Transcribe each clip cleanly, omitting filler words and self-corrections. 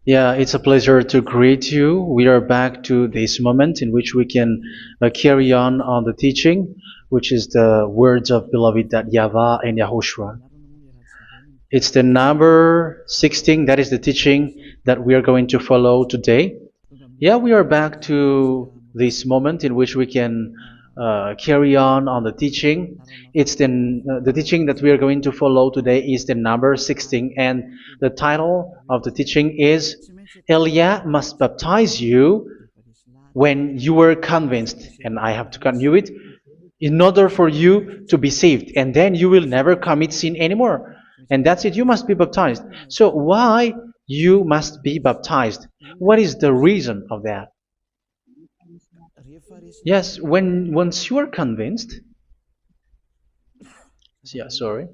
Yeah, it's a pleasure to greet you. We are back to this moment in which we can carry on the teaching, which is the words of beloved that YAHVAH and YAHOSHUA. It's the number 16, that is the teaching that we are going to follow today. Yeah, we are back to this moment in which we can carry on the teaching. It's the teaching that we are going to follow today is the number 16, and the title of the teaching is Elia must baptize you when you were convinced, and I have to continue it, in order for you to be saved, and then you will never commit sin anymore. And that's it, you must be baptized. So why you must be baptized? What is the reason of that? Yes, when once you are convinced, yeah, sorry,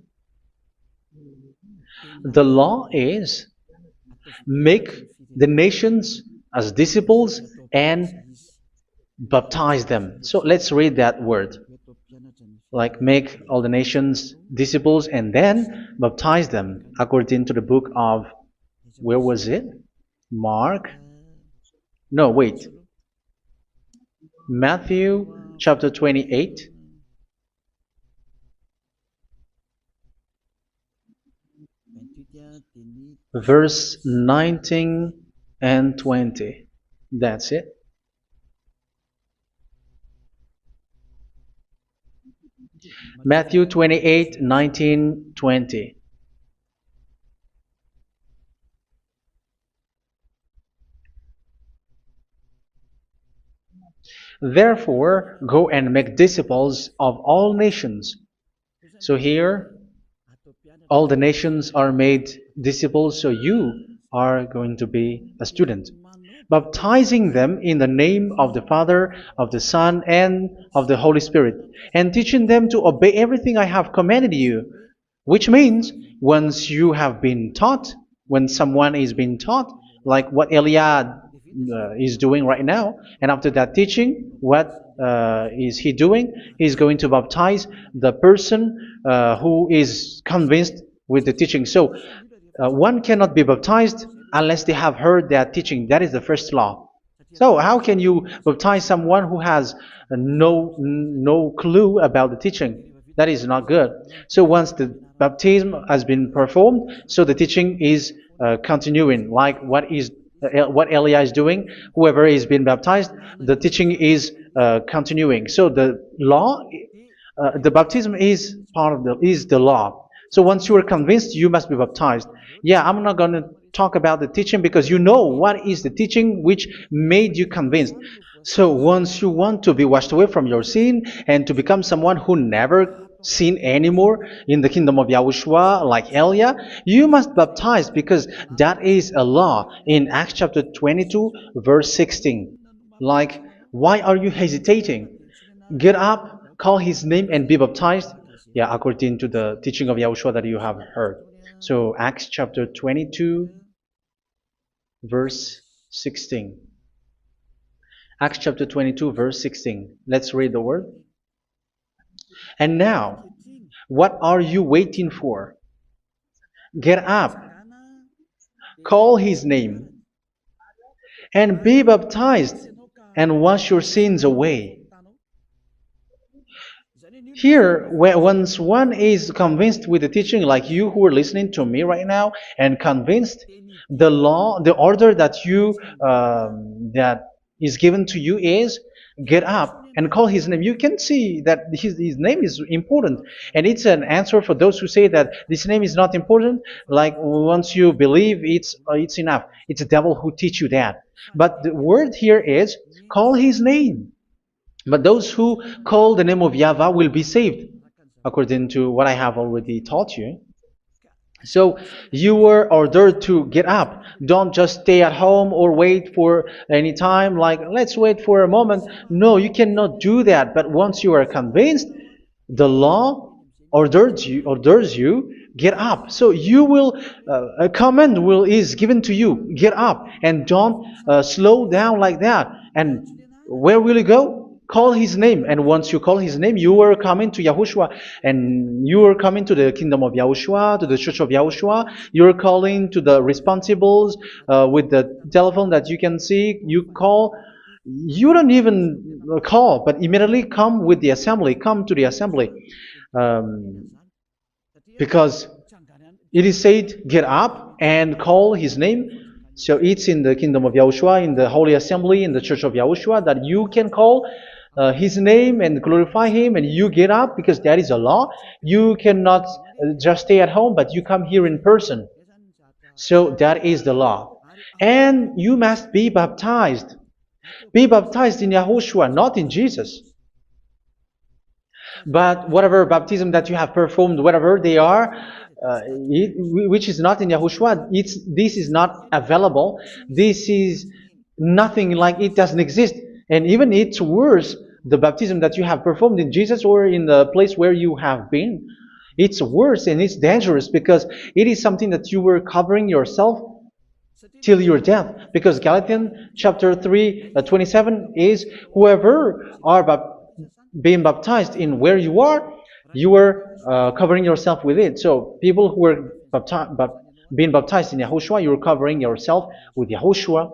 the law is make the nations as disciples and baptize them. So let's read that word. Like make all the nations disciples and then baptize them according to the book of, where was it? Mark? No, wait. Matthew chapter 28. Verse 19 and 20. That's it. Matthew 28, 19, 20. Therefore, go and make disciples of all nations. So here, all the nations are made disciples, so you are going to be a student. Baptizing them in the name of the Father, of the Son, and of the Holy Spirit, and teaching them to obey everything I have commanded you. Which means, once you have been taught, when someone is being taught, like what Eliad is doing right now, and after that teaching, what is he doing? He's going to baptize the person who is convinced with the teaching. So one cannot be baptized unless they have heard that teaching. That is the first law. So how can you baptize someone who has no clue about the teaching? That is not good. So once the baptism has been performed, so the teaching is continuing. Like what Elia is doing, whoever is being baptized, the teaching is continuing. So the law, the baptism is part of the law. So once you are convinced, you must be baptized. Yeah, I'm not going to talk about the teaching because you know what is the teaching which made you convinced. So once you want to be washed away from your sin and to become someone who never sin anymore in the kingdom of Yahushua, like Elia, you must baptize because that is a law in Acts chapter 22, verse 16. Like, why are you hesitating? Get up, call his name, and be baptized. Yeah, according to the teaching of Yahushua that you have heard. So Acts chapter 22, verse 16. Acts chapter 22, verse 16. Let's read the word. And now, what are you waiting for? Get up, call his name, and be baptized, and wash your sins away. Here, once one is convinced with the teaching, like you who are listening to me right now, and convinced, the law, the order that that is given to you is get up and call his name. You can see that his name is important, and it's an answer for those who say that this name is not important. Like once you believe, it's enough. It's the devil who teach you that. But the word here is call his name. But those who call the name of YAHVAH will be saved, according to what I have already taught you. So you were ordered to get up. Don't just stay at home or wait for any time, like let's wait for a moment. No, you cannot do that. But once you are convinced, the law orders you get up. So you will a command is given to you. Get up and don't slow down like that. And where will you go? call his name, and once you call his name, you are coming to Yahushua, and you are coming to the kingdom of Yahushua, to the church of Yahushua. You are calling to the responsibles with the telephone that you can see. You call. You don't even call, but immediately come with the assembly. Come to the assembly, um, because it is said, "Get up and call his name." So it's in the kingdom of Yahushua, in the holy assembly, in the church of Yahushua, that you can call his name and glorify him, and you get up because that is a law. You cannot just stay at home, but you come here in person. So that is the law. And you must be baptized. Be baptized in Yahushua, not in Jesus. But whatever baptism that you have performed, whatever they are, which is not in Yahushua, this is not available. This is nothing, like it doesn't exist. And even it's worse, the baptism that you have performed in Jesus or in the place where you have been. It's worse and it's dangerous because it is something that you were covering yourself till your death. Because Galatians chapter 3, 27 is, whoever are being baptized in where you are covering yourself with it. So people who were being baptized in Yahushua, you're covering yourself with Yahushua.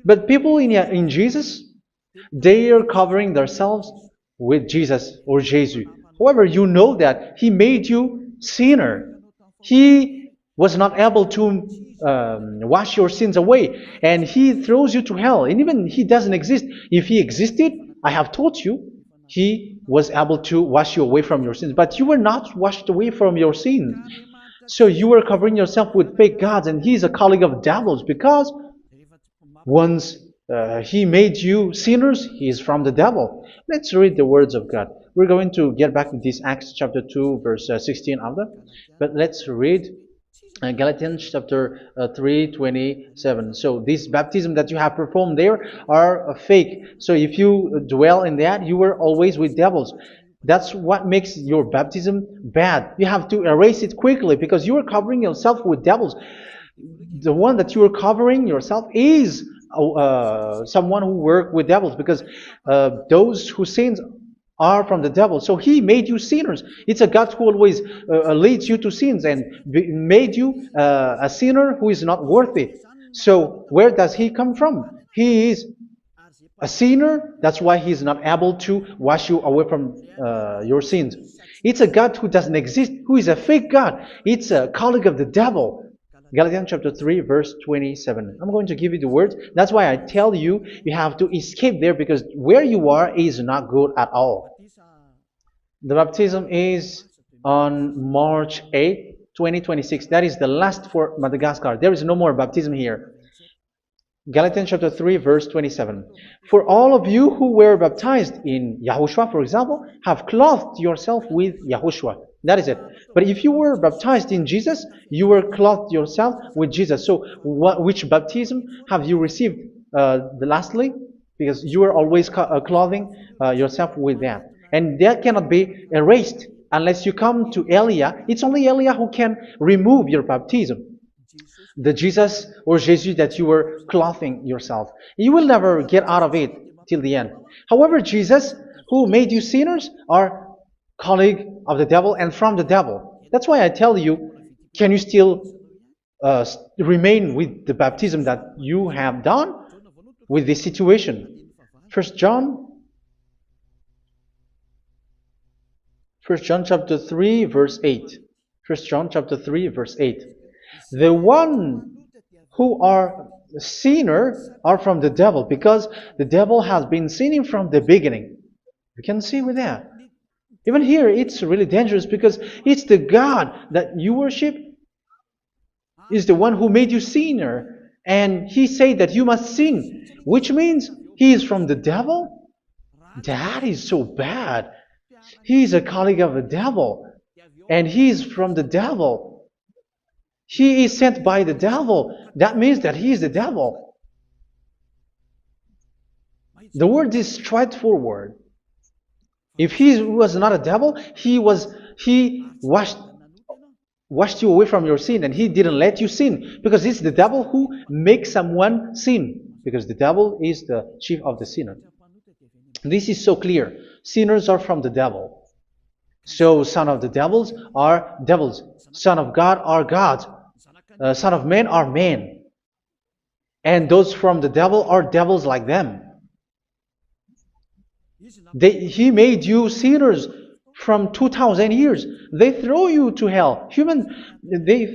But people in Jesus, they are covering themselves with Jesus or Jesus. However, you know that He made you sinner. He was not able to wash your sins away, and He throws you to hell. And even He doesn't exist. If He existed, I have told you, He was able to wash you away from your sins. But you were not washed away from your sins. So you were covering yourself with fake gods, and He is a colleague of devils, because once He made you sinners, He is from the devil. Let's read the words of God. We're going to get back to this Acts chapter 2, verse 16 after. But let's read Galatians chapter 3, 27. So this baptism that you have performed there are fake. So if you dwell in that, you were always with devils. That's what makes your baptism bad. You have to erase it quickly because you are covering yourself with devils. The one that you are covering yourself is someone who worked with devils, because those who sins are from the devil. So He made you sinners. It's a God who always leads you to sins and made you a sinner who is not worthy. So where does He come from? He is a sinner. That's why He is not able to wash you away from your sins. It's a God who doesn't exist, who is a fake God. It's a colleague of the devil. Galatians chapter 3, verse 27. I'm going to give you the words. That's why I tell you, you have to escape there, because where you are is not good at all. The baptism is on March 8, 2026. That is the last for Madagascar. There is no more baptism here. Galatians chapter 3, verse 27. For all of you who were baptized in Yahushua, for example, have clothed yourself with Yahushua. That is it. But if you were baptized in Jesus, you were clothed yourself with Jesus. So which baptism have you received lastly? Because you are always clothing yourself with that. And that cannot be erased unless you come to Elia. It's only Elia who can remove your baptism. The Jesus or Jesus that you were clothing yourself. You will never get out of it till the end. However, Jesus, who made you sinners, are colleague of the devil and from the devil. That's why I tell you, can you still remain with the baptism that you have done with this situation? First John chapter 3, verse 8. First John chapter 3, verse 8. The one who are sinner are from the devil, because the devil has been sinning from the beginning. You can see with that. Even here, it's really dangerous, because it's the God that you worship is the one who made you sinner, and He said that you must sin, which means He is from the devil. That is so bad. He is a colleague of the devil, and He is from the devil. He is sent by the devil. That means that He is the devil. The word is straightforward. If He was not a devil, He washed you away from your sin, and He didn't let you sin, because it's the devil who makes someone sin, because the devil is the chief of the sinner. This is so clear. Sinners are from the devil. So son of the devils are devils. Son of God are God. Son of men are men. And those from the devil are devils like them. He made you sinners from 2000 years. They throw you to hell. He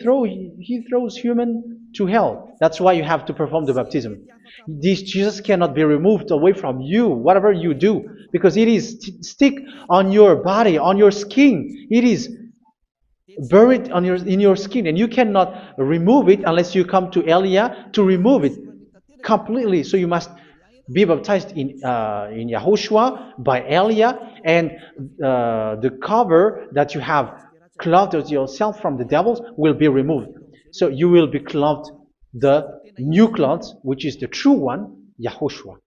throws human to hell. That's why you have to perform the baptism. This Jesus cannot be removed away from you, whatever you do, because it is stick on your body, on your skin. It is buried in your skin, and you cannot remove it unless you come to Elia to remove it completely. So you must be baptized in Yahushua by Elia, and the cover that you have clothed yourself from the devils will be removed. So you will be clothed the new clothes, which is the true one, Yahushua.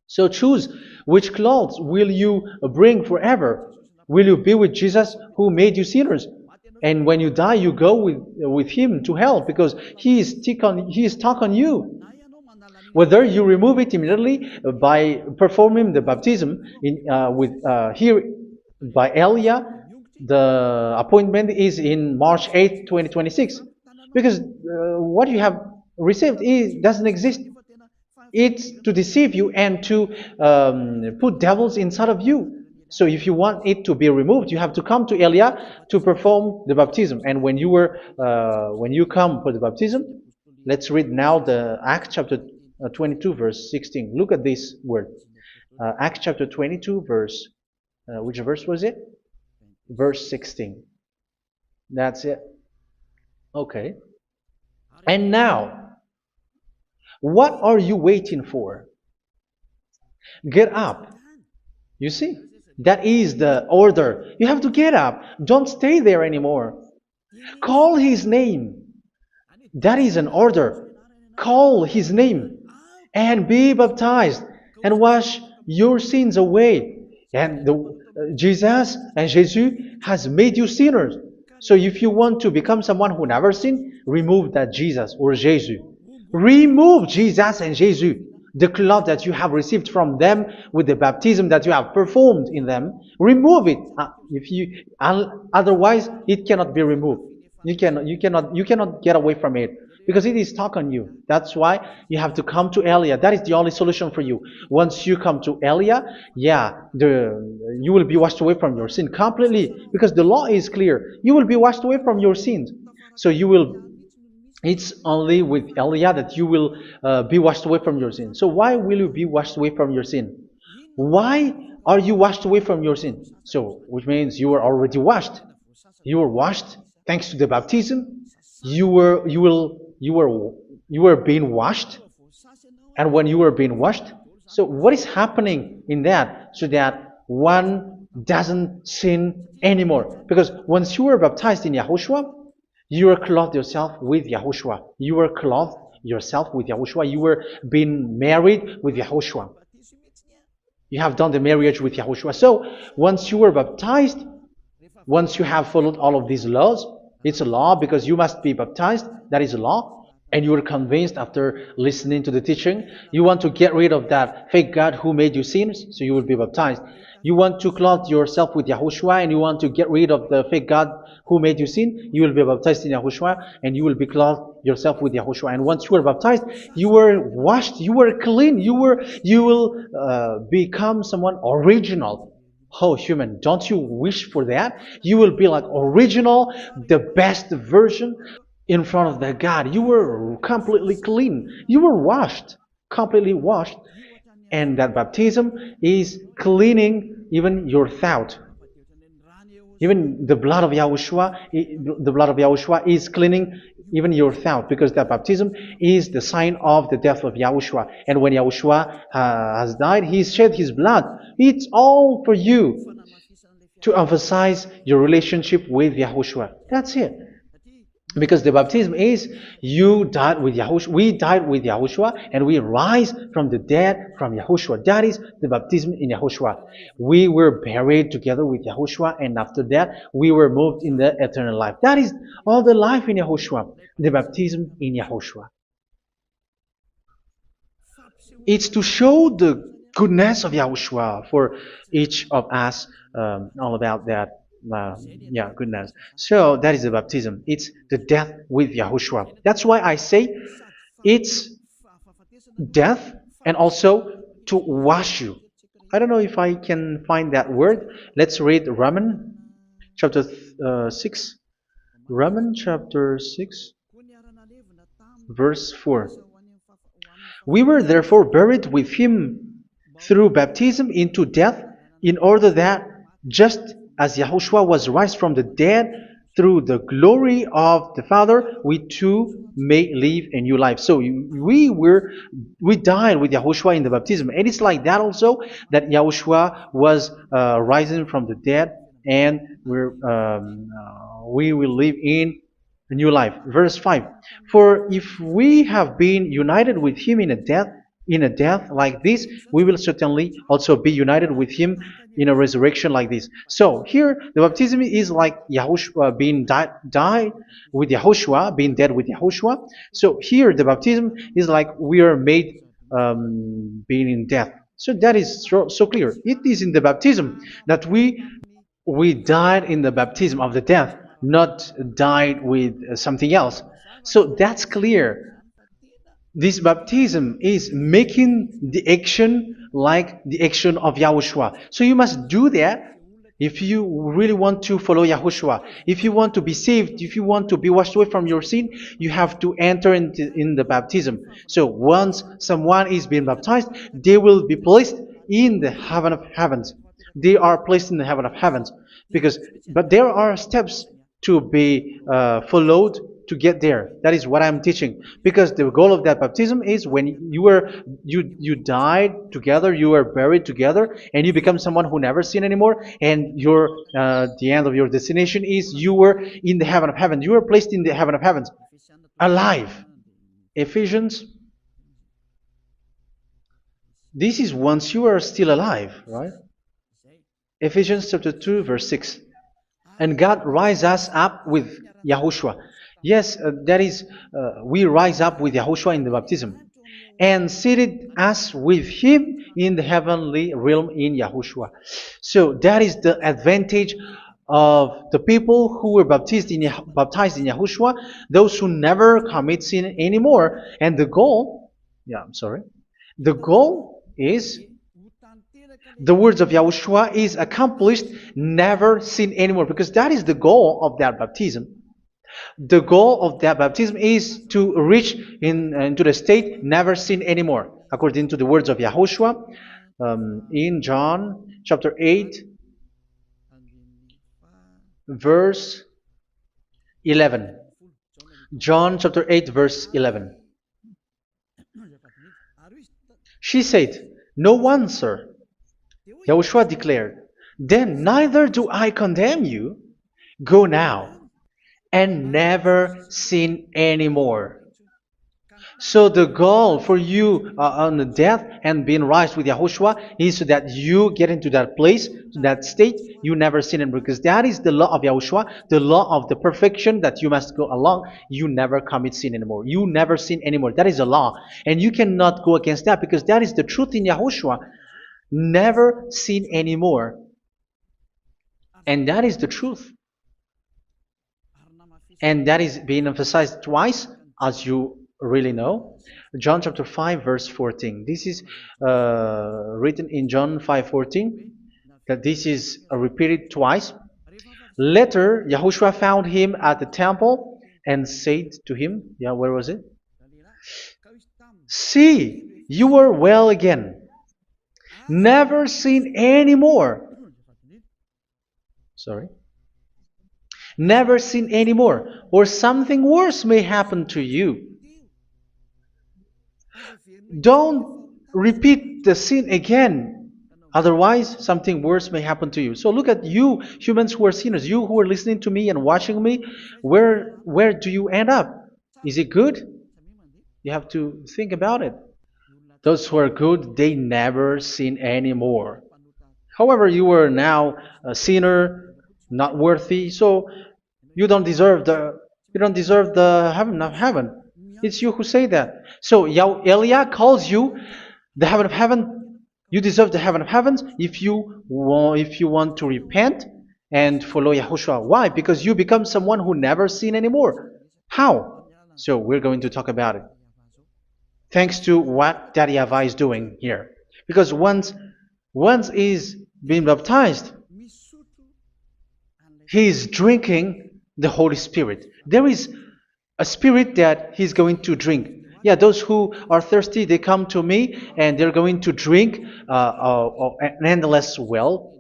So choose which clothes will you bring forever. Will you be with Jesus who made you sinners? And when you die, you go with him to hell because he is stuck on you. Whether you remove it immediately by performing the baptism here by Elia, the appointment is in March 8th, 2026. Because what you have received doesn't exist. It's to deceive you and to put devils inside of you. So if you want it to be removed, you have to come to Elia to perform the baptism. And when you come for the baptism, let's read now the Acts chapter 22 verse 16. Look at this word. Acts chapter 22 verse, which verse was it? Verse 16. That's it. Okay. And now, what are you waiting for? Get up. You see, that is the order. You have to get up. Don't stay there anymore. Call his name. That is an order. Call his name and be baptized and wash your sins away. And Jesus has made you sinners. So if you want to become someone who never sinned, remove that Jesus or Jesus. Remove Jesus and Jesus, the cloth that you have received from them with the baptism that you have performed in them. Remove it. Otherwise, it cannot be removed. You cannot get away from it because it is stuck on you. That's why you have to come to Elia. That is the only solution for you. Once you come to Elia, you will be washed away from your sin completely because the law is clear. You will be washed away from your sins. So it's only with Elia that you will be washed away from your sin. So why will you be washed away from your sin? Why are you washed away from your sin? So, which means you were already washed. You were washed thanks to the baptism. You were being washed, and when you were being washed, so what is happening in that? So that one doesn't sin anymore. Because once you were baptized in Yahushua, you were clothed yourself with Yahushua. You were clothed yourself with Yahushua. You were being married with Yahushua. You have done the marriage with Yahushua. So once you were baptized, once you have followed all of these laws, it's a law because you must be baptized. That is a law. And you are convinced after listening to the teaching, you want to get rid of that fake God who made you sinners, so you will be baptized. You want to clothe yourself with Yahushua and you want to get rid of the fake God who made you sin, you will be baptized in Yahushua and you will be clothed yourself with Yahushua. And once you are baptized, you were washed, you were clean, you will become someone original. Oh, human, don't you wish for that? You will be like original, the best version in front of the God. You were completely clean. You were washed, completely washed. And that baptism is cleaning even your thought. Even the blood of Yahushua is cleaning even your thought, because that baptism is the sign of the death of Yahushua. And when Yahushua has died, he shed his blood. It's all for you to emphasize your relationship with Yahushua. That's it. Because the baptism is you died with Yahushua. We died with Yahushua and we rise from the dead from Yahushua. That is the baptism in Yahushua. We were buried together with Yahushua, and after that we were moved in the eternal life. That is all the life in Yahushua. The baptism in Yahushua. It's to show goodness of Yahushua for each of us, all about that. Yeah, goodness. So that is the baptism. It's the death with Yahushua. That's why I say it's death and also to wash you. I don't know if I can find that word. Let's read Romans chapter 6. Romans chapter 6, verse 4. We were therefore buried with him through baptism into death, in order that, just as Yahushua was raised from the dead through the glory of the Father, we too may live a new life. So we died with Yahushua in the baptism, and it's like that also that Yahushua was rising from the dead, and we will live in a new life. Verse 5. For if we have been united with him in a death like this, we will certainly also be united with him in a resurrection like this. So here the baptism is like Yahushua being died with Yahushua, being dead with Yahushua. So here the baptism is like we are made being in death. So that is so clear. It is in the baptism that we died in the baptism of the death, not died with something else. So that's clear. This baptism is making the action like the action of Yahushua. So you must do that if you really want to follow Yahushua. If you want to be saved, if you want to be washed away from your sin, you have to enter in the baptism. So once someone is being baptized, they will be placed in the heaven of heavens. They are placed in the heaven of heavens but there are steps to be followed to get there. That is what I'm teaching. Because the goal of that baptism is when you died together, you were buried together, and you become someone who never sin anymore. And the end of your destination is you were in the heaven of heaven. You were placed in the heaven of heavens, alive. Ephesians. This is once you are still alive, right? Ephesians chapter 2, verse 6. And God rise us up with Yahushua. Yes, that is, we rise up with Yahushua in the baptism. And seated us with him in the heavenly realm in Yahushua. So that is the advantage of the people who were baptized in Yahushua, those who never commit sin anymore. And the goal is the words of Yahushua is accomplished, never sin anymore, because that is the goal of that baptism. The goal of that baptism is to reach into the state never sin anymore, according to the words of Yahushua in John chapter 8, verse 11. John chapter 8, verse 11. She said, "No one, sir." Yahushua declared, "Then neither do I condemn you. Go now and never sin anymore." So the goal for you on the death and being raised with Yahushua is so that you get into that place, to that state, you never sin anymore. Because that is the law of Yahushua, the law of the perfection that you must go along. You never commit sin anymore. You never sin anymore. That is a law. And you cannot go against that because that is the truth in Yahushua. Never sin anymore. And that is the truth. And that is being emphasized twice, as you really know. John chapter 5, verse 14. This is written in John 5:14. That this is repeated twice. Later, Yahushua found him at the temple and said to him, where was it? "See, you are well again. Never sin anymore." Sorry. Never sin anymore, or something worse may happen to you. Don't repeat the sin again. Otherwise, something worse may happen to you. So look at you, humans who are sinners, you who are listening to me and watching me. Where do you end up? Is it good? You have to think about it. Those who are good, they never sin anymore. However, you are now a sinner, not worthy, so you don't deserve the heaven of heaven. It's you who say that. So Eliah calls you the heaven of heaven You deserve the heaven of heavens if you want to repent and follow Yahushua. Why? Because you become someone who never sin anymore. How? So we're going to talk about it. Thanks to what Daddy YAHVAH is doing here. Because once he's been baptized, he is drinking the Holy Spirit. There is a spirit that he's going to drink. Yeah, those who are thirsty, they come to me and they're going to drink an endless well.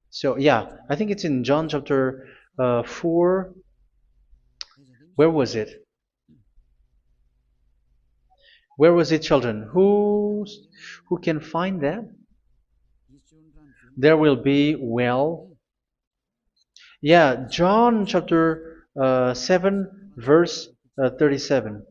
So, yeah, I think it's in John chapter 4. Where was it? Where was it, children? Who can find that? There will be well. Yeah, John chapter 7, verse 37.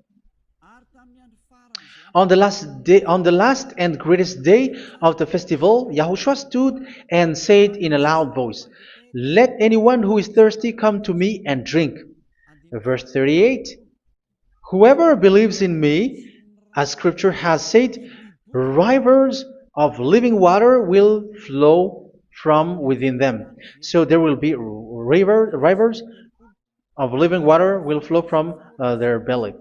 On the last and greatest day of the festival, Yahushua stood and said in a loud voice, "Let anyone who is thirsty come to me and drink." Verse 38, "Whoever believes in me, as Scripture has said, rivers of living water will flow from within them." So there will be rivers of living water will flow from their belly.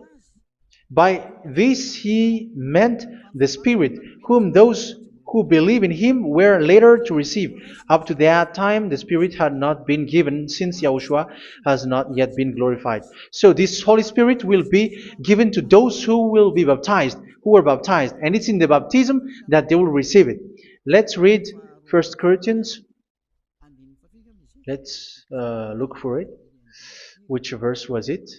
By this he meant the Spirit, whom those who believe in him were later to receive. Up to that time, the Spirit had not been given, since Yahushua has not yet been glorified. So this Holy Spirit will be given to those who will be baptized, who were baptized, and it's in the baptism that they will receive it. Let's read 1 Corinthians. Let's look for it. Which verse was it?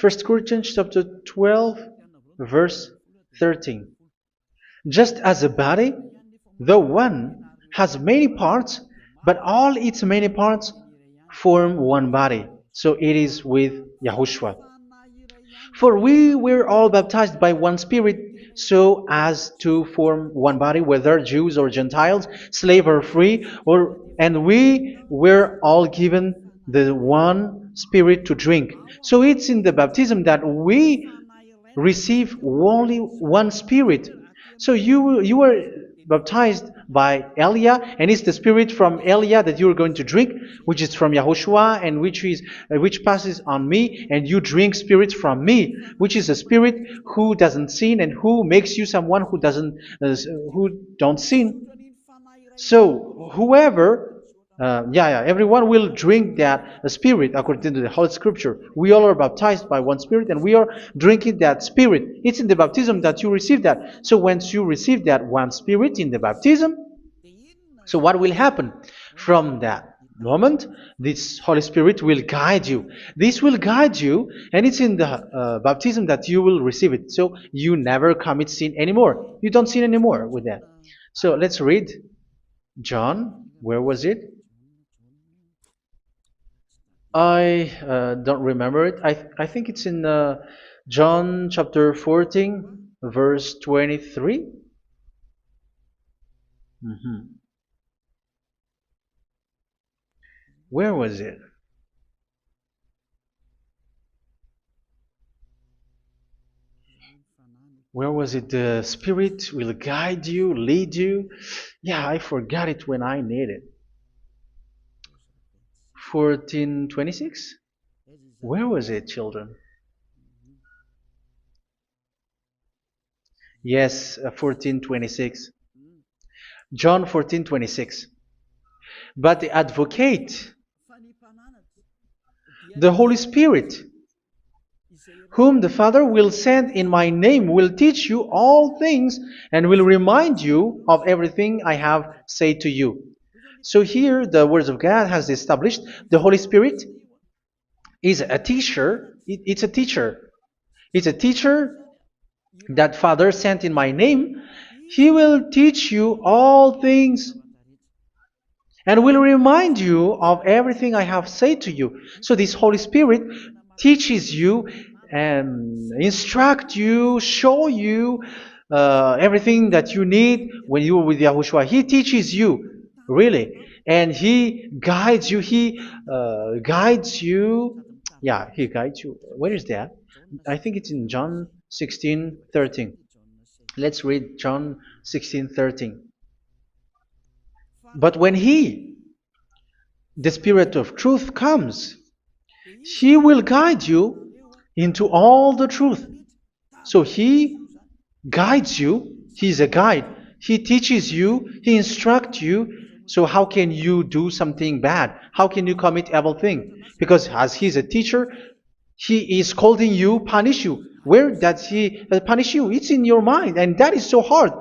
1 Corinthians chapter 12, verse 13. Just as a body, though one, has many parts, but all its many parts form one body. So it is with Yahushua. For we were all baptized by one Spirit, so as to form one body, whether Jews or Gentiles, slave or free, and we were all given the one Spirit to drink. So it's in the baptism that we receive only one Spirit. So you were baptized by Elia, and it's the Spirit from Elia that you are going to drink, which is from Yahushua, and which passes on me, and you drink Spirit from me, which is a Spirit who doesn't sin and who makes you someone who don't sin. So whoever everyone will drink that Spirit according to the Holy Scripture. We all are baptized by one Spirit, and we are drinking that Spirit. It's in the baptism that you receive that. So once you receive that one Spirit in the baptism, so what will happen? From that moment, this Holy Spirit will guide you. This will guide you, and it's in the baptism that you will receive it. So you never commit sin anymore. You don't sin anymore with that. So let's read John. Where was it? I don't remember it. I think it's in John chapter 14, verse 23. Mhm. Where was it? Where was it? The Spirit will guide you, lead you. Yeah, I forgot it when I need it. 14:26? Where was it, children? Yes, 14:26. John 14:26. But the advocate, the Holy Spirit, whom the Father will send in my name, will teach you all things and will remind you of everything I have said to you. So here the words of God has established the Holy Spirit is a teacher. It's a teacher. It's a teacher that Father sent in my name. He will teach you all things and will remind you of everything I have said to you. So this Holy Spirit teaches you and instruct you, show you everything that you need when you are with Yahushua. He teaches you, really, and He guides you. He guides you. Yeah, He guides you. Where is that? I think it's in John 16:13. Let's read John 16:13. But when He, the Spirit of truth, comes, He will guide you into all the truth. So He guides you. He's a guide. He teaches you. He instructs you. So how can you do something bad? How can you commit evil thing? Because as He's a teacher, He is scolding you, punish you. Where does He punish you? It's in your mind, and that is so hard.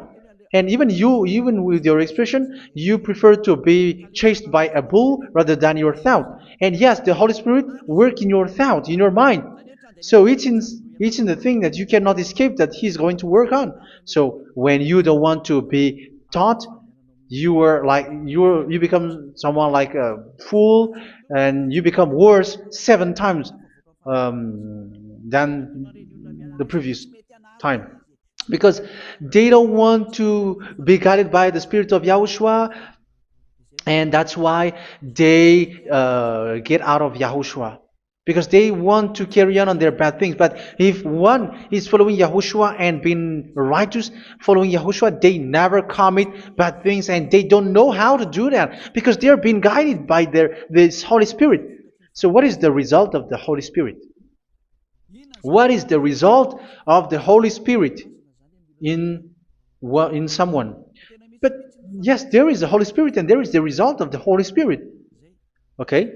And even you, even with your expression, you prefer to be chased by a bull rather than your thought. And yes, the Holy Spirit work in your thought, in your mind. So it's in the thing that you cannot escape that He's going to work on. So when you don't want to be taught, you become someone like a fool, and you become worse 7 times than the previous time, because they don't want to be guided by the Spirit of Yahushua, and that's why they get out of Yahushua, because they want to carry on their bad things. But if one is following Yahushua and being righteous, following Yahushua, they never commit bad things, and they don't know how to do that because they are being guided by this Holy Spirit. So what is the result of the Holy Spirit? What is the result of the Holy Spirit in in someone? But yes, there is the Holy Spirit, and there is the result of the Holy Spirit. Okay,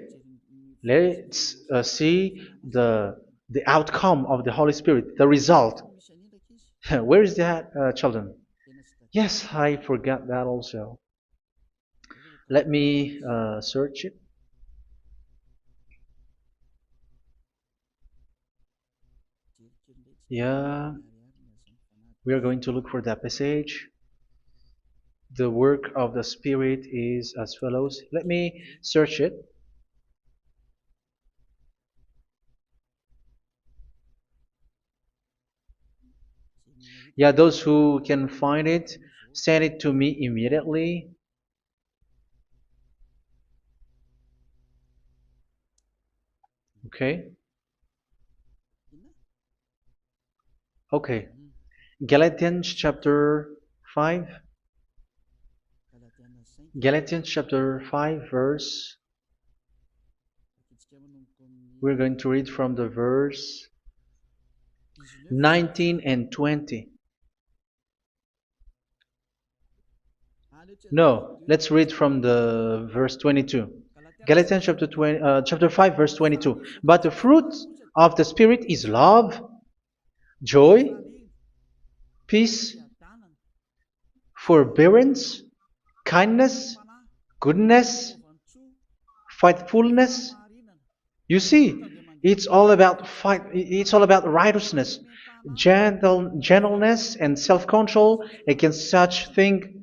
let's see the outcome of the Holy Spirit, the result. Where is that, children? Yes, I forgot that also. Let me search it. Yeah, we are going to look for that passage. The work of the Spirit is as follows. Let me search it. Yeah, those who can find it, send it to me immediately. Okay. Okay. Galatians chapter 5. Galatians chapter 5 verse. We're going to read from the verse 19 and 20. No, let's read from the verse 22. Galatians chapter 5 verse 22. But the fruit of the Spirit is love, joy, peace, forbearance, kindness, goodness, faithfulness. You see, it's all about righteousness, gentleness, and self-control. Against such thing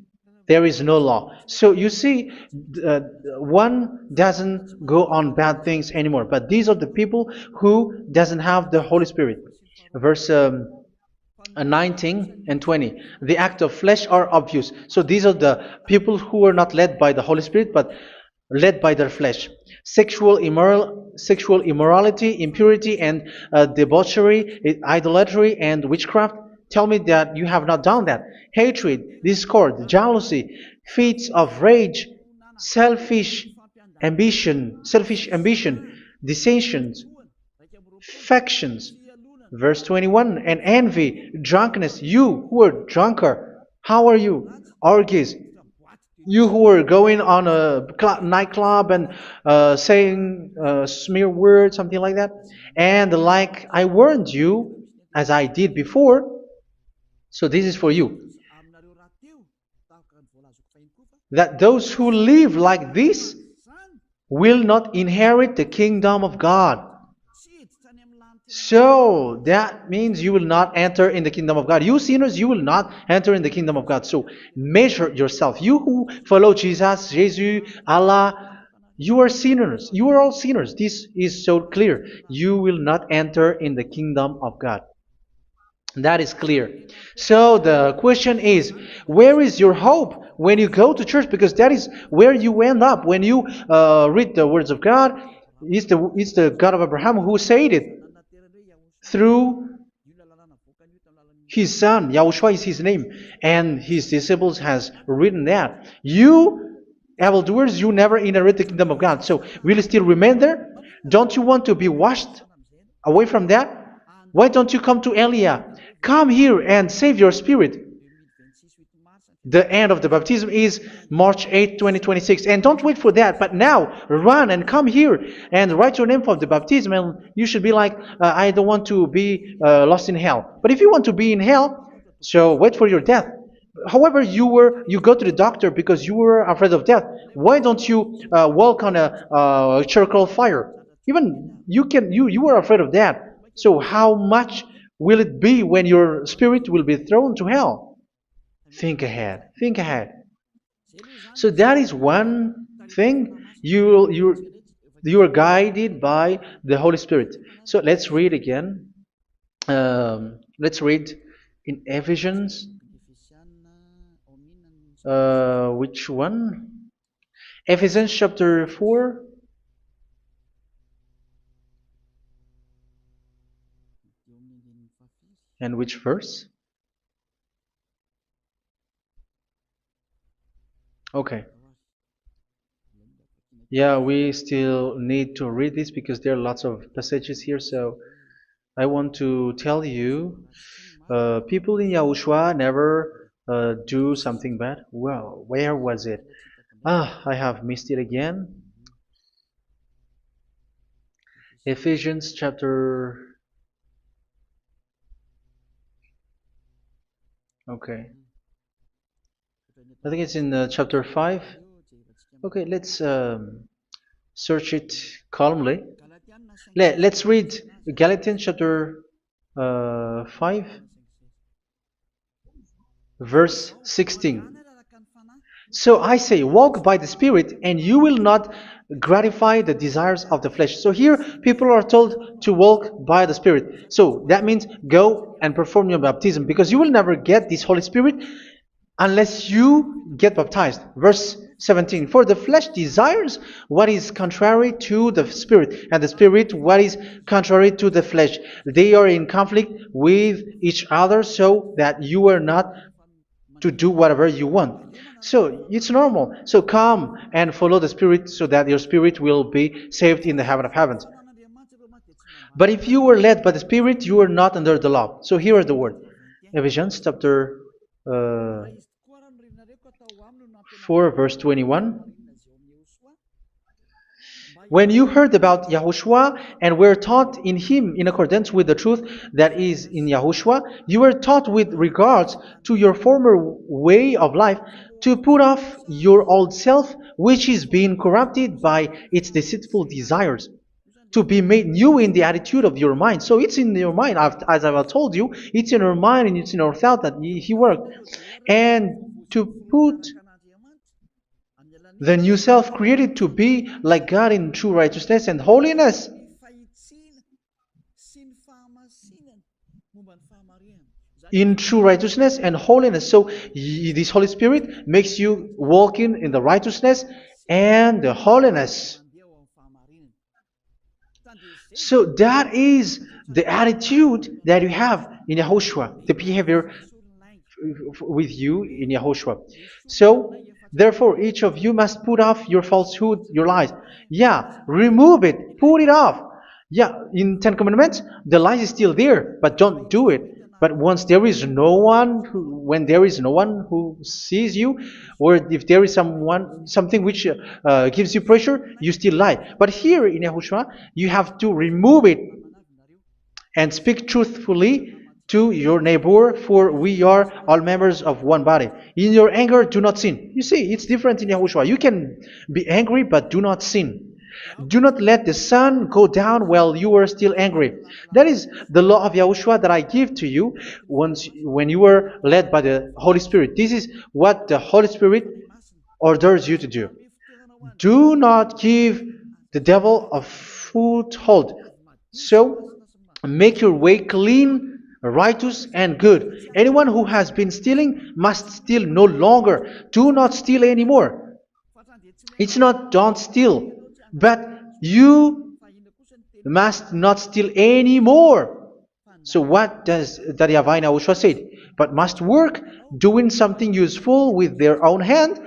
there is no law. So you see, uh, one doesn't go on bad things anymore. But these are the people who doesn't have the Holy Spirit. Verse 19 and 20. The act of flesh are obvious. So these are the people who are not led by the Holy Spirit, but led by their flesh. Sexual immorality, impurity, and debauchery, idolatry, and witchcraft. Tell me that you have not done that. Hatred, discord, jealousy, fits of rage, selfish ambition, dissensions, factions. Verse 21, and envy, drunkenness. You who are drunkard, how are you? Orgies. You who are going on a nightclub and saying smear words, something like that. And like I warned you, as I did before, so this is for you, that those who live like this will not inherit the kingdom of God. So that means you will not enter in the kingdom of God. You sinners, you will not enter in the kingdom of God. So measure yourself. You who follow Jesus, Allah, you are sinners. You are all sinners. This is so clear. You will not enter in the kingdom of God. That is clear. So the question is, where is your hope when you go to church? Because that is where you end up. When you read the words of God, it's the God of Abraham who said it through His son, Yahushua is his name, and his disciples has written that. You evildoers, you never inherit the kingdom of God. So will you still remain there? Don't you want to be washed away from that? Why don't you come to Elia? Come here and save your spirit. The end of the baptism is March 8, 2026. And don't wait for that, but now run and come here and write your name for the baptism. And you should be like, I don't want to be lost in hell. But if you want to be in hell, so wait for your death. However, you go to the doctor because you were afraid of death. Why don't you walk on a charcoal fire? Even you were afraid of that. So how much will it be when your spirit will be thrown to hell? Think ahead. Think ahead. So that is one thing. You are guided by the Holy Spirit. So let's read again. Let's read in Ephesians. Which one? Ephesians chapter 4. And which verse? Okay. Yeah, we still need to read this because there are lots of passages here. So I want to tell you, people in Yahushua never do something bad. Well, where was it? I have missed it again. Ephesians chapter. Okay. I think it's in chapter 5. Okay, let's search it calmly. Let's read Galatians chapter 5, verse 16. So I say, walk by the Spirit, and you will not gratify the desires of the flesh. So here, people are told to walk by the Spirit. So that means go and perform your baptism, because you will never get this Holy Spirit unless you get baptized. Verse 17. For the flesh desires what is contrary to the Spirit, and the Spirit what is contrary to the flesh. They are in conflict with each other, so that you are not to do whatever you want. So it's normal. So come and follow the Spirit so that your spirit will be saved in the heaven of heavens. But if you were led by the Spirit, you are not under the law. So here is the word. Ephesians chapter 4 verse 21. When you heard about Yahushua and were taught in him in accordance with the truth that is in Yahushua, you were taught with regards to your former way of life to put off your old self, which is being corrupted by its deceitful desires, to be made new in the attitude of your mind. So it's in your mind, as I've told you, it's in your mind and it's in your thought that he worked. And to put the new self created to be like God in true righteousness and holiness. In true righteousness and holiness. So this Holy Spirit makes you walking in the righteousness and the holiness. So that is the attitude that you have in Yahushua, the behavior with you in Yahushua. So therefore, each of you must put off your falsehood, your lies. Yeah, remove it, put it off. Yeah, in Ten Commandments, the lies is still there, but don't do it. But once there is no one, when there is no one who sees you, or if there is something which gives you pressure, you still lie. But here in Yahushua, you have to remove it and speak truthfully to your neighbor, for we are all members of one body. In your anger, do not sin. You see, it's different in Yahushua. You can be angry, but do not sin. Do not let the sun go down while you are still angry. That is the law of Yahushua that I give to you when you were led by the Holy Spirit. This is what the Holy Spirit orders you to do. Do not give the devil a foothold. So, make your way clean, righteous, and good. Anyone who has been stealing must steal no longer. Do not steal anymore. It's not don't steal, but you must not steal anymore. So what does the YAHVAH YAHOSHUA said? But must work doing something useful with their own hand,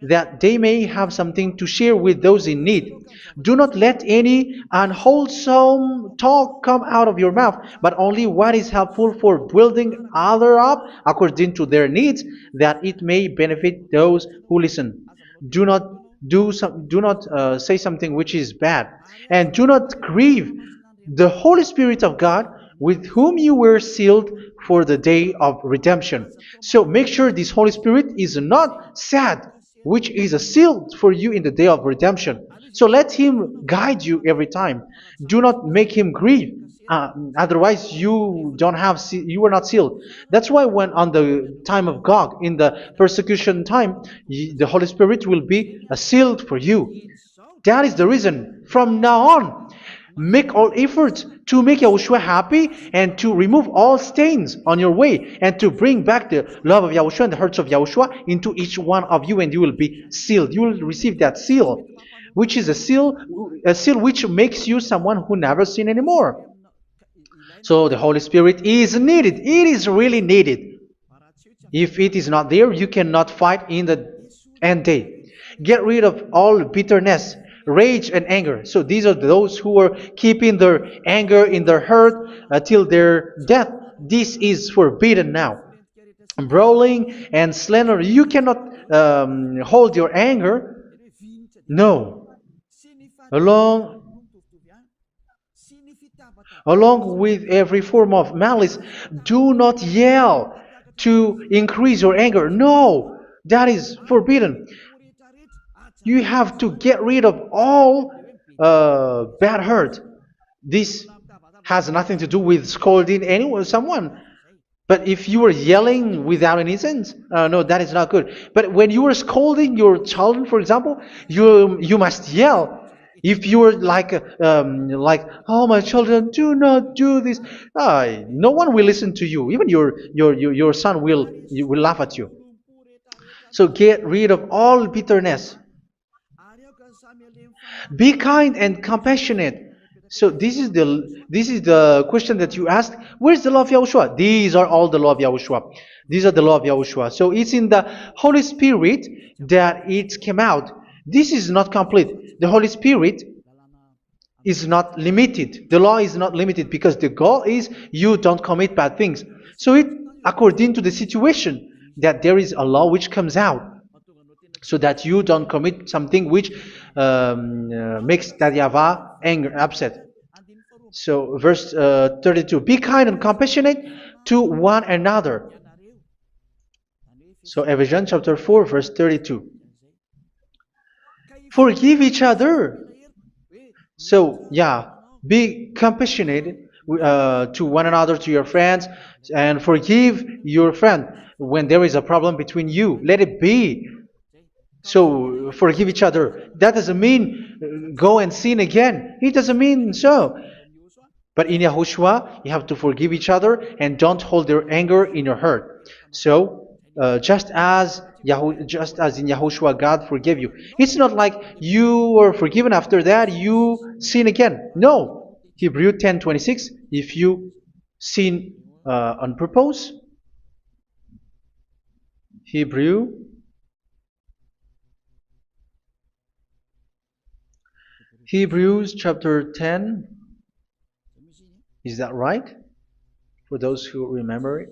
that they may have something to share with those in need. Do not let any unwholesome talk come out of your mouth, but only what is helpful for building other up according to their needs, that it may benefit those who listen. Do not do not say something which is bad, and do not grieve the Holy Spirit of God, with whom you were sealed for the day of redemption. So make sure this Holy Spirit is not sad, which is a seal for you in the day of redemption. So let Him guide you every time. Do not make Him grieve. Otherwise, you were not sealed. That's why when on the time of God, in the persecution time, the Holy Spirit will be a sealed for you. That is the reason. From now on, make all efforts to make Yahushua happy and to remove all stains on your way and to bring back the love of Yahushua and the hearts of Yahushua into each one of you, and you will be sealed. You will receive that seal, which is a seal which makes you someone who never sin anymore. So the Holy Spirit is needed. It is really needed. If it is not there, you cannot fight in the end day. Get rid of all bitterness, rage, and anger. So these are those who are keeping their anger in their heart till their death. This is forbidden now. Brawling and slander. You cannot hold your anger. No. Along Along with every form of malice, do not yell to increase your anger. No, that is forbidden. You have to get rid of all bad hurt. This has nothing to do with scolding anyone, someone. But if you are yelling without any sense, no, that is not good. But when you are scolding your children, for example, you must yell. If you are like, oh my children, do not do this, no one will listen to you. Even your son will laugh at you. So get rid of all bitterness. Be kind and compassionate. So this is the question that you asked. Where's the law of Yahushua? These are all the law of Yahushua. These are the law of Yahushua. So it's in the Holy Spirit that it came out. This is not complete. The Holy Spirit is not limited. The law is not limited because the goal is you don't commit bad things. So it according to the situation that there is a law which comes out, so that you don't commit something which makes that YAHVAH angry, upset. So verse 32, be kind and compassionate to one another. So Ephesians chapter 4 verse 32. Forgive each other. So yeah, be compassionate to one another, to your friends, and forgive your friend when there is a problem between you. Let it be. So forgive each other. That doesn't mean go and sin again. It doesn't mean so. But in Yahushua, you have to forgive each other and don't hold their anger in your heart. So just as in Yahushua, God forgave you. It's not like you were forgiven after that you sin again. No. Hebrew 10:26. If you sin on purpose, Hebrews chapter 10. Is that right? For those who remember it?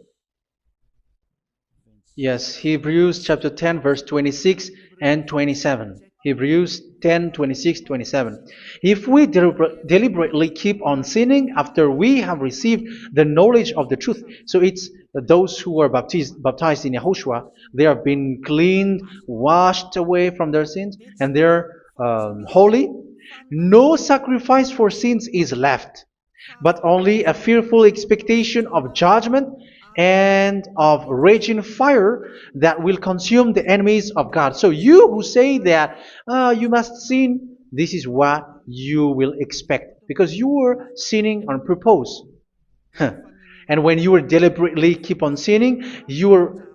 Yes, Hebrews chapter 10 verse 26 and 27. Hebrews 10, 26, 27. If we deliberately keep on sinning after we have received the knowledge of the truth, so it's those who are baptized in Yahushua, they have been cleaned, washed away from their sins, and they're holy. No sacrifice for sins is left, but only a fearful expectation of judgment and of raging fire that will consume the enemies of God. So you who say that you must sin, this is what you will expect, because you were sinning on purpose. And when you were deliberately keep on sinning, your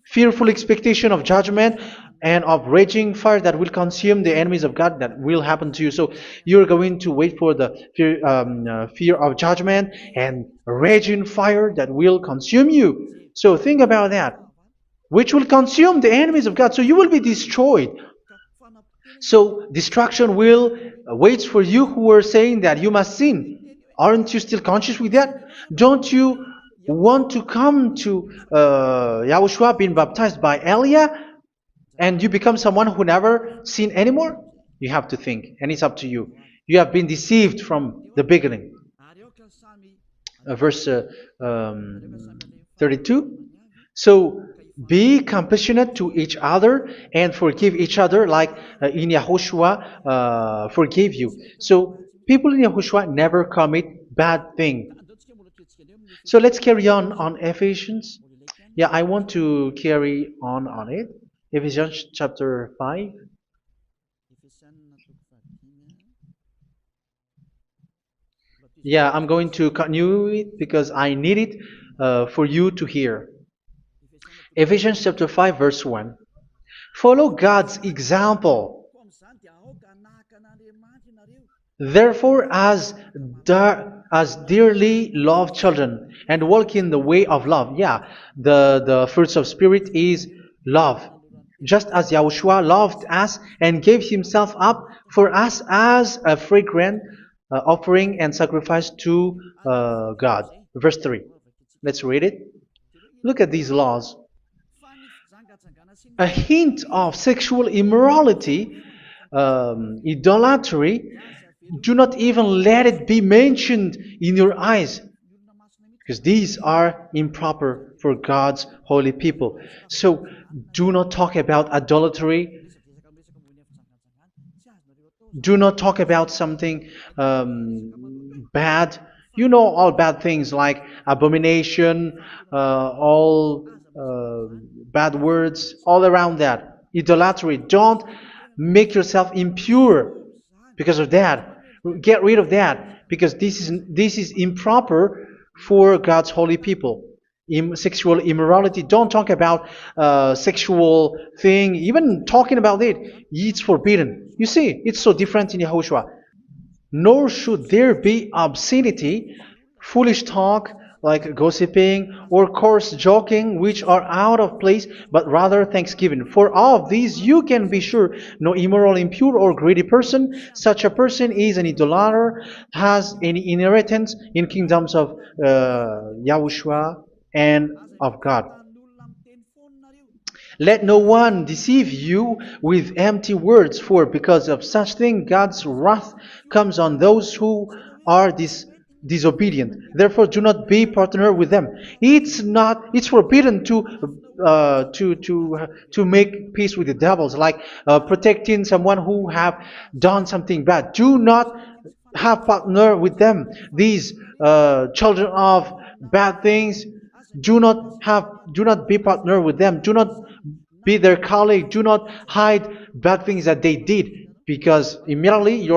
fearful expectation of judgment and of raging fire that will consume the enemies of God that will happen to you. So you're going to wait for the fear of judgment and raging fire that will consume you. So think about that, which will consume the enemies of God. So you will be destroyed. So destruction will wait for you who are saying that you must sin. Aren't you still conscious with that? Don't you want to come to Yahushua being baptized by Elia and you become someone who never sin anymore? You have to think, and it's up to you. You have been deceived from the beginning. Verse 32. So be compassionate to each other and forgive each other like in Yahushua forgave you. So people in Yahushua never commit bad thing. So let's carry on Ephesians. Yeah, I want to carry on it. Ephesians chapter 5. Yeah, I'm going to continue it because I need it for you to hear. Ephesians chapter 5 verse 1. Follow God's example. Therefore, as dearly loved children, and walk in the way of love. Yeah, the fruits of spirit is love. Just as Yahushua loved us and gave himself up for us as a fragrant offering and sacrifice to God. Verse 3. Let's read it. Look at these laws. A hint of sexual immorality, idolatry, do not even let it be mentioned in your eyes, because these are improper for God's holy people. So do not talk about idolatry. Do not talk about something bad. You know all bad things like abomination, all bad words, all around that. Idolatry. Don't make yourself impure because of that. Get rid of that because this is improper for God's holy people. Sexual immorality. Don't talk about sexual thing. Even talking about it, it's forbidden. You see, it's so different in Yahushua. Nor should there be obscenity, foolish talk like gossiping or coarse joking, which are out of place, but rather thanksgiving. For of these you can be sure: no immoral, impure, or greedy person, such a person is an idolater, has any inheritance in kingdoms of Yahushua and of God. Let no one deceive you with empty words, for because of such thing God's wrath comes on those who are disobedient. Therefore, do not be partner with them. It's forbidden to make peace with the devils, like protecting someone who have done something bad. Do not have partner with them. These children of bad things, do not be partner with them. Do not be their colleague. Do not hide bad things that they did, because immediately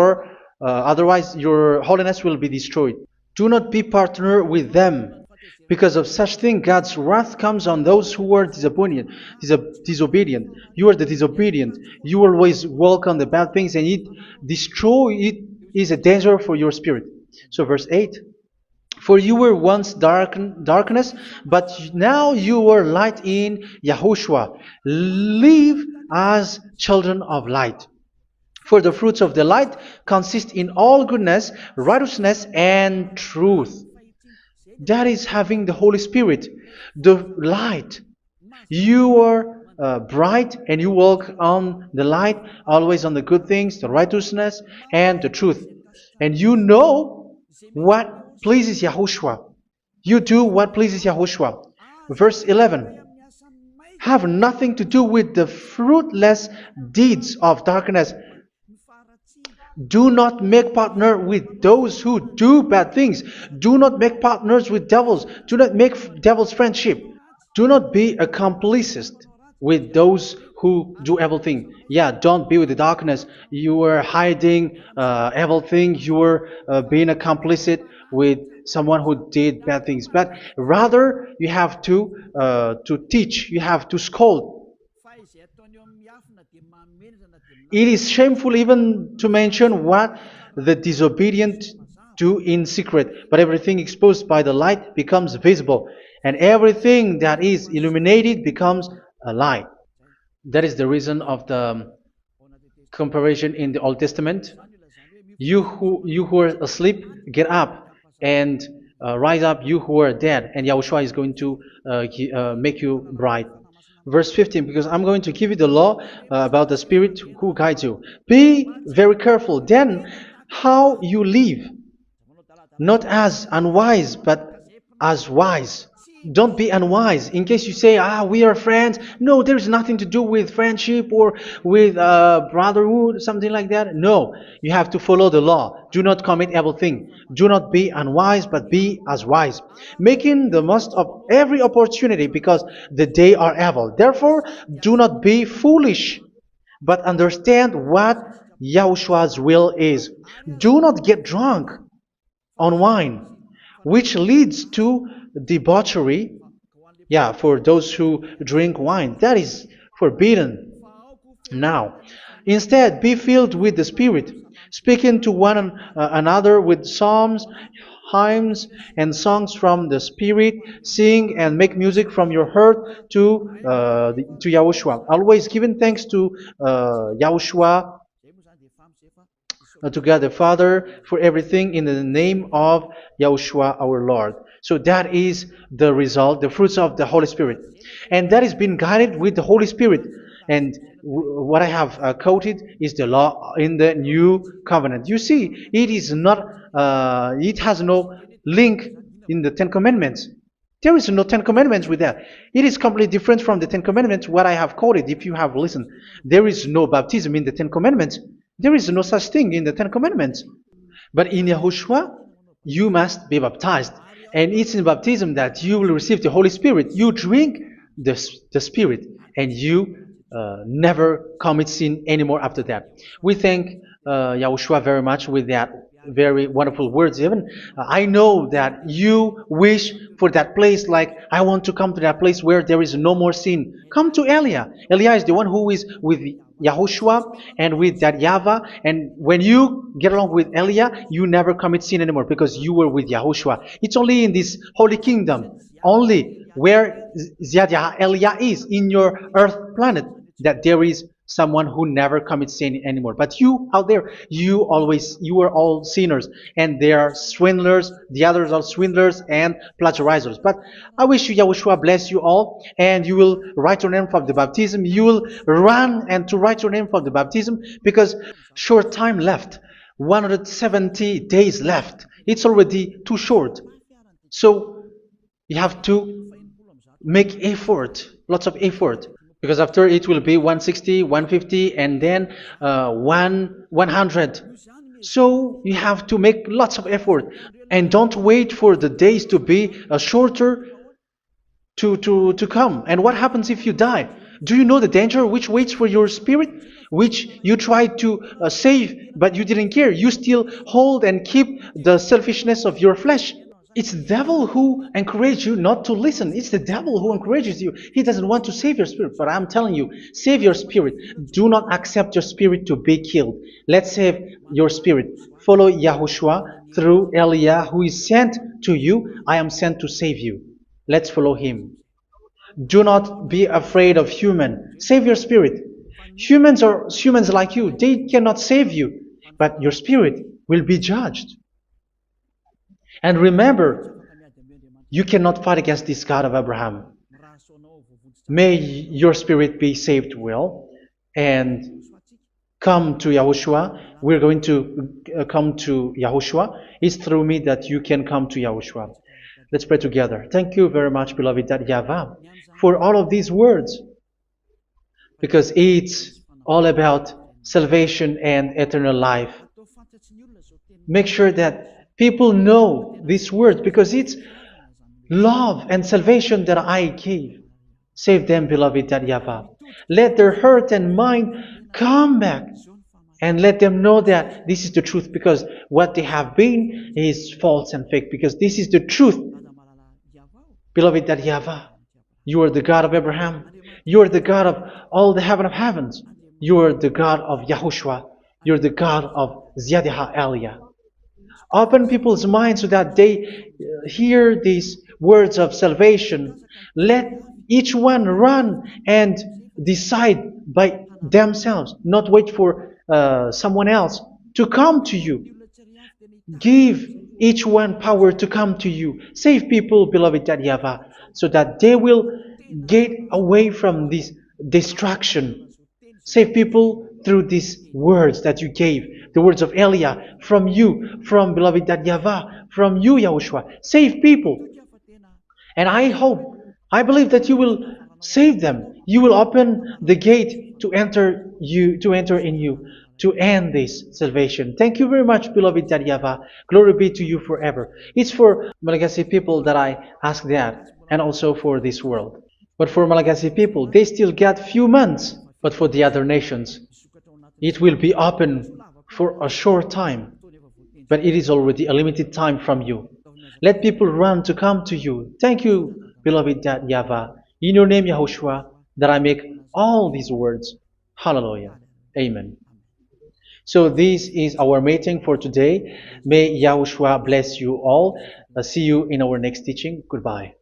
otherwise your holiness will be destroyed. Do not be partner with them. Because of such thing, God's wrath comes on those who are disobedient. You are the disobedient. You always walk on the bad things, and it is a danger for your spirit. So verse 8. For you were once darkness, but now you are light in Yahushua. Live as children of light. For the fruits of the light consist in all goodness, righteousness, and truth. That is having the Holy Spirit, the light. You are bright and you walk on the light, always on the good things, the righteousness, and the truth. And you know what pleases Yahushua. You do what pleases Yahushua. Verse 11. Have nothing to do with the fruitless deeds of darkness. Do not make partner with those who do bad things. Do not make partners with devils. Do not make devils friendship. Do not be a complicit with those who do evil thing. Yeah, don't be with the darkness. You are hiding evil thing. You are being a complicit with someone who did bad things. But rather, you have to teach. You have to scold. It is shameful even to mention what the disobedient do in secret, but everything exposed by the light becomes visible, and everything that is illuminated becomes a light. That is the reason of the comparison in the Old Testament. You who are asleep, get up and rise up, you who are dead, and Yahushua is going to make you bright. Verse 15, because I'm going to give you the law about the Spirit who guides you. Be very careful then how you live, not as unwise, but as wise. Don't be unwise. In case you say, we are friends. No, there's nothing to do with friendship or with brotherhood, something like that. No, you have to follow the law. Do not commit evil thing. Do not be unwise, but be as wise, making the most of every opportunity, because the day are evil. Therefore, do not be foolish, but understand what Yahushua's will is. Do not get drunk on wine, which leads to debauchery. Yeah, for those who drink wine, that is forbidden now. Instead, be filled with the Spirit, speaking to one another with psalms, hymns, and songs from the Spirit. Sing and make music from your heart to Yahushua. Always giving thanks to Yahushua, to God the Father, for everything in the name of Yahushua our Lord. So that is the result, the fruits of the Holy Spirit. And that is being guided with the Holy Spirit. And what I have quoted is the law in the new covenant. You see, it is not, it has no link in the Ten Commandments. There is no Ten Commandments with that. It is completely different from the Ten Commandments, what I have quoted, if you have listened. There is no baptism in the Ten Commandments. There is no such thing in the Ten Commandments. But in Yahushua, you must be baptized. And it's in baptism that you will receive the Holy Spirit. You drink the Spirit, and you never commit sin anymore after that. We thank Yahushua very much with that very wonderful words. Even I know that you wish for that place, like, I want to come to that place where there is no more sin. Come to Elia. Elia is the one who is with Yahushua and with that YAHVAH. And when you get along with Elia, you never commit sin anymore, because you were with Yahushua. It's only in this holy kingdom, only where Ziad Elia is, in your earth planet, that there is someone who never commits sin anymore. But you out there, you are all sinners, and they are swindlers. The others are swindlers and plagiarizers. But I wish you, Yahushua, bless you all, and you will write your name for the baptism. You will run and to write your name for the baptism, because short time left, 170 days left. It's already too short. So you have to make effort, lots of effort, because after it will be 160, 150, and then 100. So you have to make lots of effort, and don't wait for the days to be shorter to come. And what happens if you die? Do you know the danger which waits for your spirit, which you tried to save, but you didn't care? You still hold and keep the selfishness of your flesh. It's the devil who encourages you not to listen. It's the devil who encourages you. He doesn't want to save your spirit. But I'm telling you, save your spirit. Do not accept your spirit to be killed. Let's save your spirit. Follow Yahushua through Elia, who is sent to you. I am sent to save you. Let's follow him. Do not be afraid of human. Save your spirit. Humans are humans like you. They cannot save you. But your spirit will be judged. And remember, you cannot fight against this God of Abraham. May your spirit be saved well, and come to Yahushua. We're going to come to Yahushua. It's through me that you can come to Yahushua. Let's pray together. Thank you very much, beloved YAHVAH, for all of these words, because it's all about salvation and eternal life. Make sure that people know these words, because it's love and salvation that I gave. Save them, beloved YAHVAH. Let their heart and mind come back, and let them know that this is the truth, because what they have been is false and fake, because this is the truth. Beloved YAHVAH, you are the God of Abraham. You are the God of all the heaven of heavens. You are the God of YAHOSHUA. You're the God of Ziyadiha Aliyah. Open people's minds so that they hear these words of salvation. Let each one run and decide by themselves, not wait for someone else to come to you. Give each one power to come to you. Save people, beloved YAHVAH, so that they will get away from this distraction. Save people through these words that you gave, the words of Elia, from you, from beloved YAHVAH, from you, Yahushua. Save people. And I believe that you will save them. You will open the gate to enter in you, to end this salvation. Thank you very much, beloved YAHVAH. Glory be to you forever. It's for Malagasy people that I ask that, and also for this world. But for Malagasy people, they still get few months. But for the other nations, it will be open for a short time. But it is already a limited time from you. Let people run to come to you. Thank you, beloved YAHVAH. In your name, Yahushua, that I make all these words. Hallelujah. Amen. So this is our meeting for today. May Yahushua bless you all. See you in our next teaching. Goodbye.